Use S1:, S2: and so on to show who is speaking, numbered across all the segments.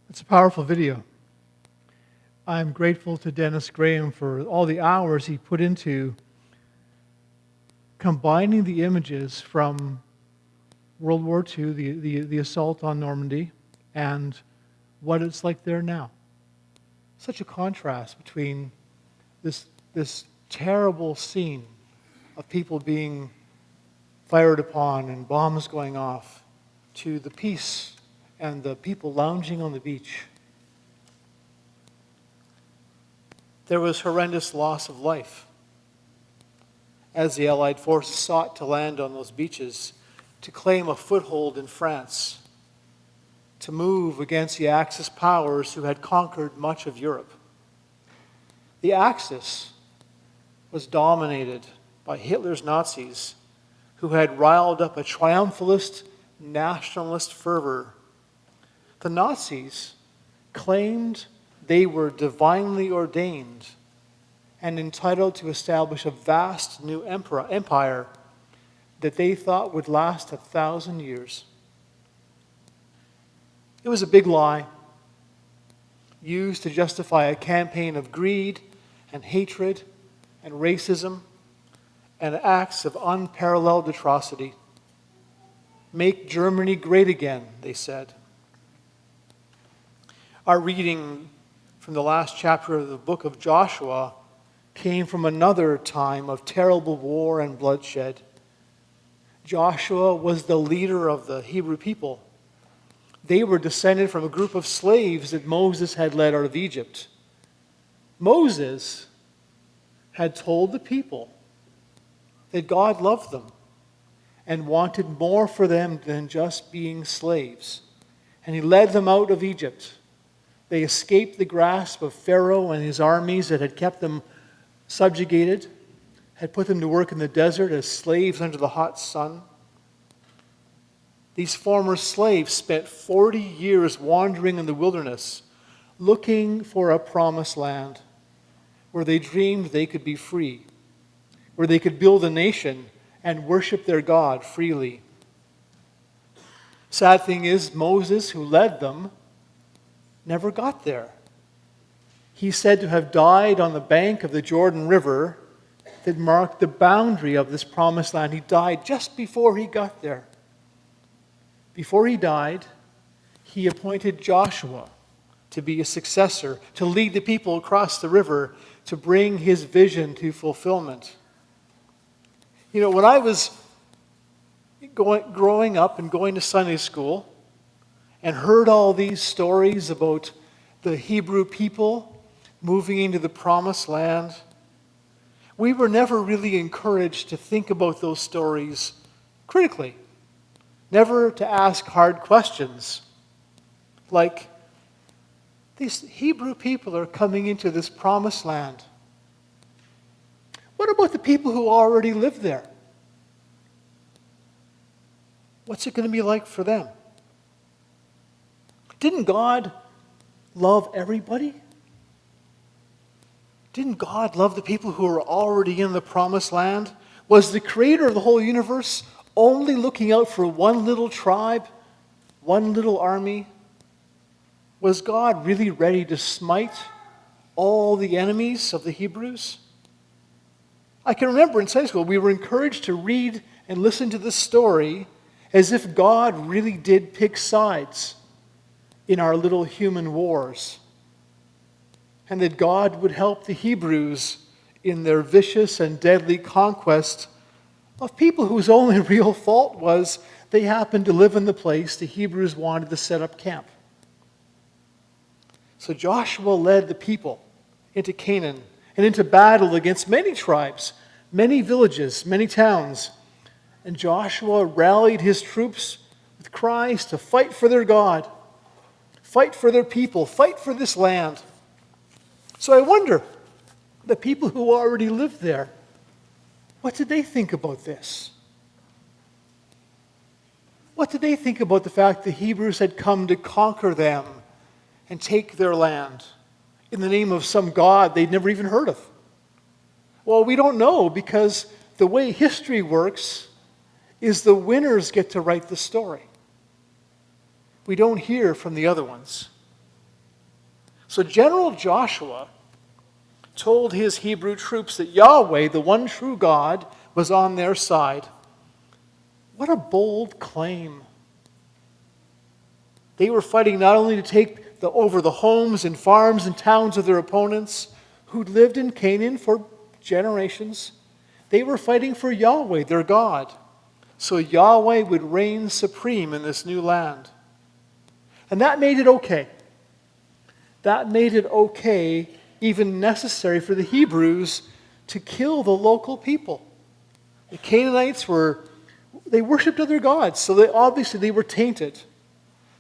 S1: It's a powerful video. I'm grateful to Dennis Graham for all the hours he put into combining the images from World War II, the assault on Normandy, and what it's like there now. Such a contrast between this terrible scene of people being fired upon and bombs going off to the peace and the people lounging on the beach. There was horrendous loss of life as the Allied forces sought to land on those beaches to claim a foothold in France, to move against the Axis powers who had conquered much of Europe. The Axis was dominated by Hitler's Nazis, who had riled up a triumphalist, nationalist fervor. The Nazis claimed they were divinely ordained and entitled to establish a vast new empire that they thought would last 1,000 years. It was a big lie, used to justify a campaign of greed and hatred and racism and acts of unparalleled atrocity. Make Germany great again, they said. Our reading from the last chapter of the book of Joshua came from another time of terrible war and bloodshed. Joshua was the leader of the Hebrew people. They were descended from a group of slaves that Moses had led out of Egypt. Moses had told the people that God loved them and wanted more for them than just being slaves. And he led them out of Egypt. They escaped the grasp of Pharaoh and his armies that had kept them subjugated, had put them to work in the desert as slaves under the hot sun. These former slaves spent 40 years wandering in the wilderness, looking for a promised land where they dreamed they could be free, where they could build a nation and worship their God freely. Sad thing is, Moses, who led them, never got there. He's said to have died on the bank of the Jordan River that marked the boundary of this promised land. He died just before he got there. Before he died, he appointed Joshua to be a successor, to lead the people across the river, to bring his vision to fulfillment. You know, when I was growing up and going to Sunday school and heard all these stories about the Hebrew people moving into the promised land, we were never really encouraged to think about those stories critically, never to ask hard questions like, these Hebrew people are coming into this promised land. What about the people who already live there? What's it going to be like for them? Didn't God love everybody? Didn't God love the people who are already in the promised land? Was the creator of the whole universe only looking out for one little tribe, one little army? Was God really ready to smite all the enemies of the Hebrews? I can remember in Sunday school we were encouraged to read and listen to this story as if God really did pick sides in our little human wars, and that God would help the Hebrews in their vicious and deadly conquest of people whose only real fault was they happened to live in the place the Hebrews wanted to set up camp. So Joshua led the people into Canaan and into battle against many tribes, many villages, many towns. And Joshua rallied his troops with cries to fight for their God, fight for their people, fight for this land. So I wonder, the people who already lived there, what did they think about this? What did they think about the fact the Hebrews had come to conquer them and take their land in the name of some God they'd never even heard of? Well, we don't know, because the way history works is the winners get to write the story. We don't hear from the other ones. So General Joshua told his Hebrew troops that Yahweh, the one true God, was on their side. What a bold claim. They were fighting not only to take over the homes and farms and towns of their opponents who'd lived in Canaan for generations. They were fighting for Yahweh, their God, so Yahweh would reign supreme in this new land. And that made it okay. That made it okay, even necessary for the Hebrews to kill the local people. The Canaanites they worshipped other gods, so they were tainted.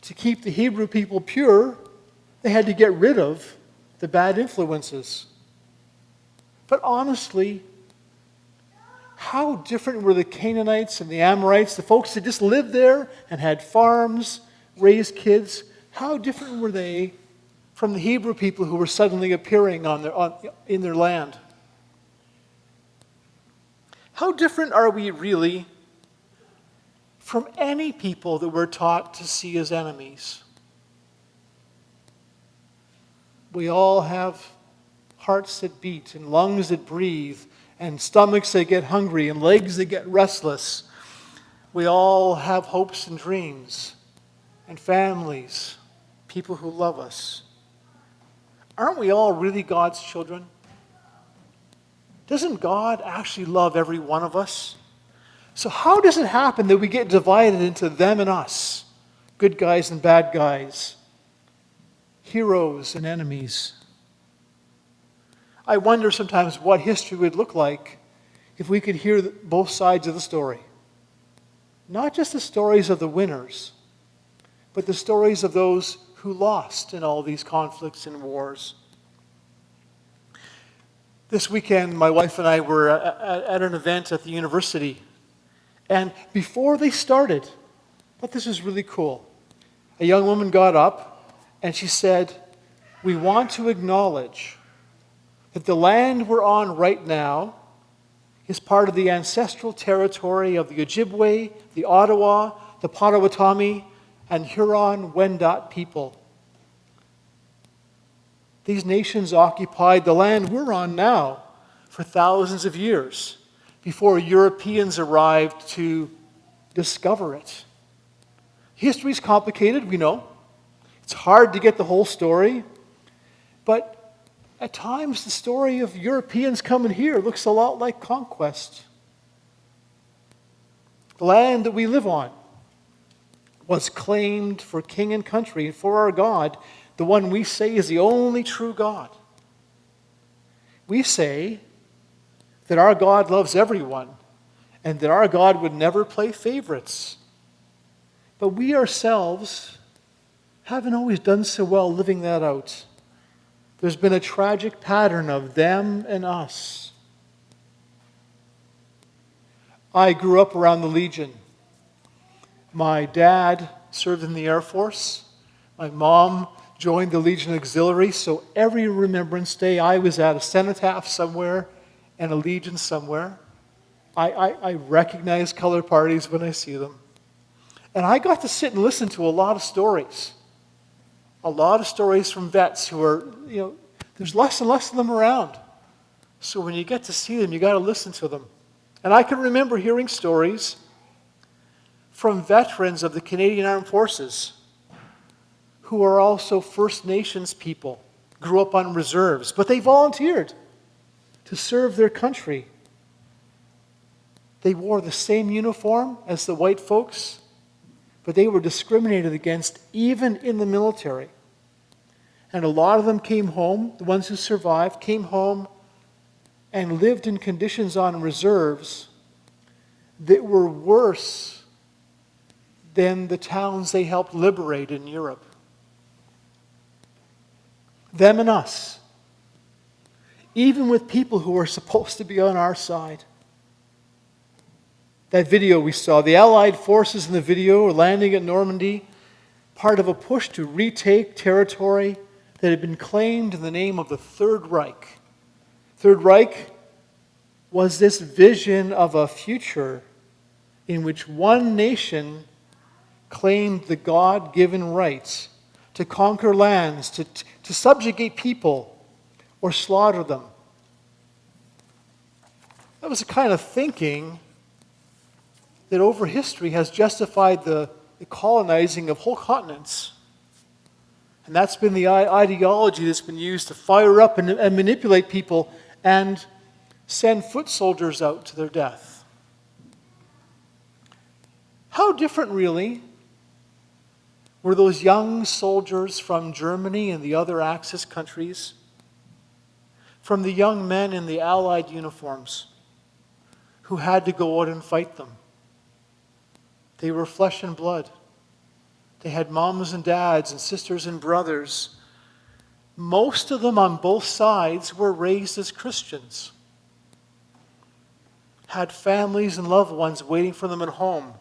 S1: To keep the Hebrew people pure, they had to get rid of the bad influences. But honestly, how different were the Canaanites and the Amorites, the folks that just lived there and had farms, raised kids? How different were they from the Hebrew people who were suddenly appearing in their land? How different are we really from any people that we're taught to see as enemies? We all have hearts that beat and lungs that breathe and stomachs that get hungry and legs that get restless. We all have hopes and dreams and families, people who love us. Aren't we all really God's children? Doesn't God actually love every one of us? So how does it happen that we get divided into them and us, good guys and bad guys, heroes and enemies? I wonder sometimes what history would look like if we could hear both sides of the story. Not just the stories of the winners, but the stories of those who lost in all these conflicts and wars. This weekend, my wife and I were at an event at the university. And before they started, I thought this was really cool. A young woman got up and she said, "We want to acknowledge that the land we're on right now is part of the ancestral territory of the Ojibwe, the Ottawa, the Potawatomi, and Huron-Wendat people. These nations occupied the land we're on now for thousands of years before Europeans arrived to discover it." History's complicated, we know. It's hard to get the whole story. But at times, the story of Europeans coming here looks a lot like conquest. The land that we live on was claimed for king and country and for our God, the one we say is the only true God. We say that our God loves everyone and that our God would never play favorites. But we ourselves haven't always done so well living that out. There's been a tragic pattern of them and us. I grew up around the Legion. My dad served in the Air Force. My mom joined the Legion Auxiliary, so every Remembrance Day I was at a cenotaph somewhere and a Legion somewhere. I recognize color parties when I see them. And I got to sit and listen to a lot of stories. A lot of stories from vets who are, there's less and less of them around. So when you get to see them, you got to listen to them. And I can remember hearing stories from veterans of the Canadian Armed Forces who are also First Nations people, grew up on reserves, but they volunteered to serve their country. They wore the same uniform as the white folks, but they were discriminated against even in the military. And a lot of them came home, the ones who survived, came home and lived in conditions on reserves that were worse than the towns they helped liberate in Europe. Them and us. Even with people who are supposed to be on our side. That video we saw, the Allied forces in the video were landing at Normandy, part of a push to retake territory that had been claimed in the name of the Third Reich. Third Reich was this vision of a future in which one nation claimed the God-given rights to conquer lands, to subjugate people, or slaughter them. That was the kind of thinking that over history has justified the colonizing of whole continents. And that's been the ideology that's been used to fire up and manipulate people and send foot soldiers out to their death. How different, really, were those young soldiers from Germany and the other Axis countries from the young men in the Allied uniforms who had to go out and fight them? They were flesh and blood. They had moms and dads and sisters and brothers. Most of them on both sides were raised as Christians, had families and loved ones waiting for them at home.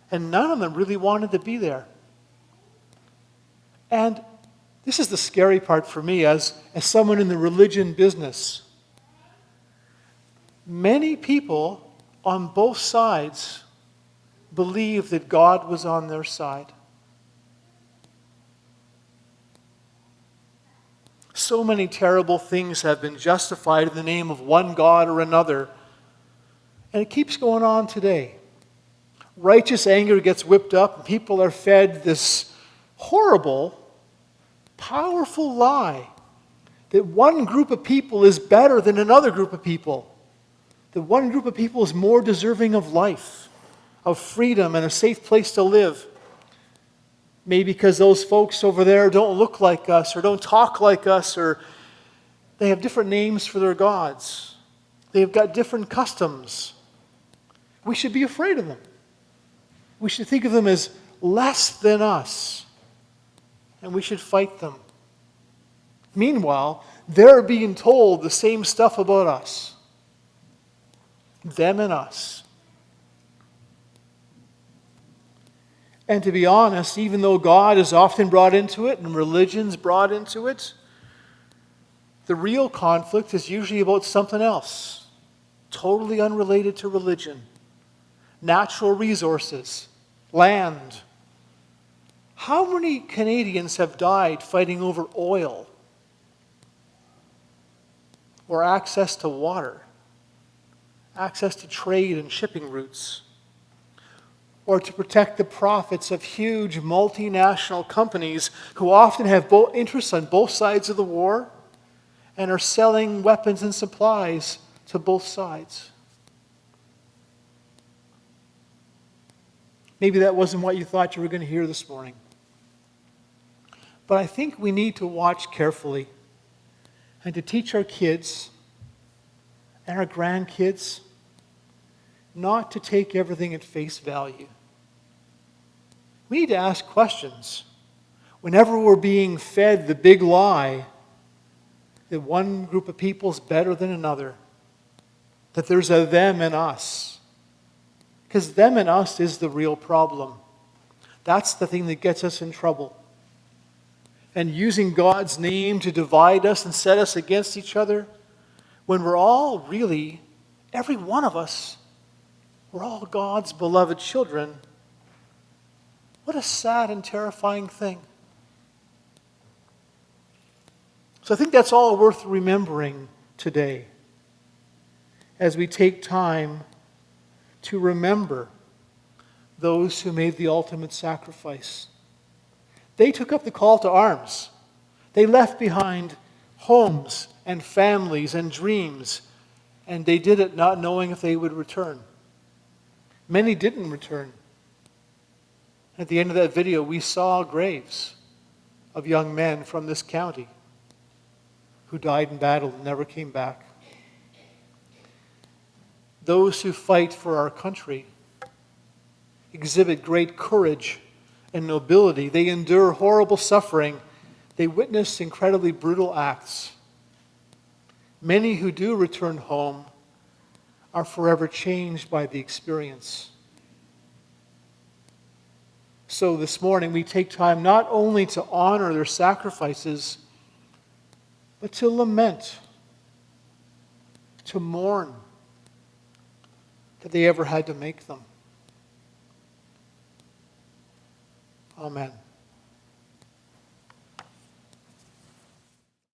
S1: And none of them really wanted to be there. And this is the scary part for me as someone in the religion business. Many people on both sides believed that God was on their side. So many terrible things have been justified in the name of one God or another. And it keeps going on today. Righteous anger gets whipped up, and people are fed this horrible, powerful lie that one group of people is better than another group of people. That one group of people is more deserving of life, of freedom, and a safe place to live. Maybe because those folks over there don't look like us, or don't talk like us, or they have different names for their gods. They've got different customs. We should be afraid of them. We should think of them as less than us, and we should fight them. Meanwhile, they're being told the same stuff about us. Them and us. And to be honest, even though God is often brought into it and religion's brought into it, the real conflict is usually about something else, totally unrelated to religion. Natural resources, land. How many Canadians have died fighting over oil or access to water, access to trade and shipping routes, or to protect the profits of huge multinational companies who often have interests on both sides of the war and are selling weapons and supplies to both sides? Maybe that wasn't what you thought you were going to hear this morning. But I think we need to watch carefully and to teach our kids and our grandkids not to take everything at face value. We need to ask questions whenever we're being fed the big lie that one group of people is better than another, that there's a them and us. Because them and us is the real problem. That's the thing that gets us in trouble. And using God's name to divide us and set us against each other, when we're all really, every one of us, we're all God's beloved children. What a sad and terrifying thing. So I think that's all worth remembering today as we take time to remember those who made the ultimate sacrifice. They took up the call to arms. They left behind homes and families and dreams, and they did it not knowing if they would return. Many didn't return. At the end of that video, we saw graves of young men from this county who died in battle and never came back. Those who fight for our country exhibit great courage and nobility. They endure horrible suffering. They witness incredibly brutal acts. Many who do return home are forever changed by the experience. So this morning we take time not only to honor their sacrifices, but to lament, to mourn that they ever had to make them. Amen.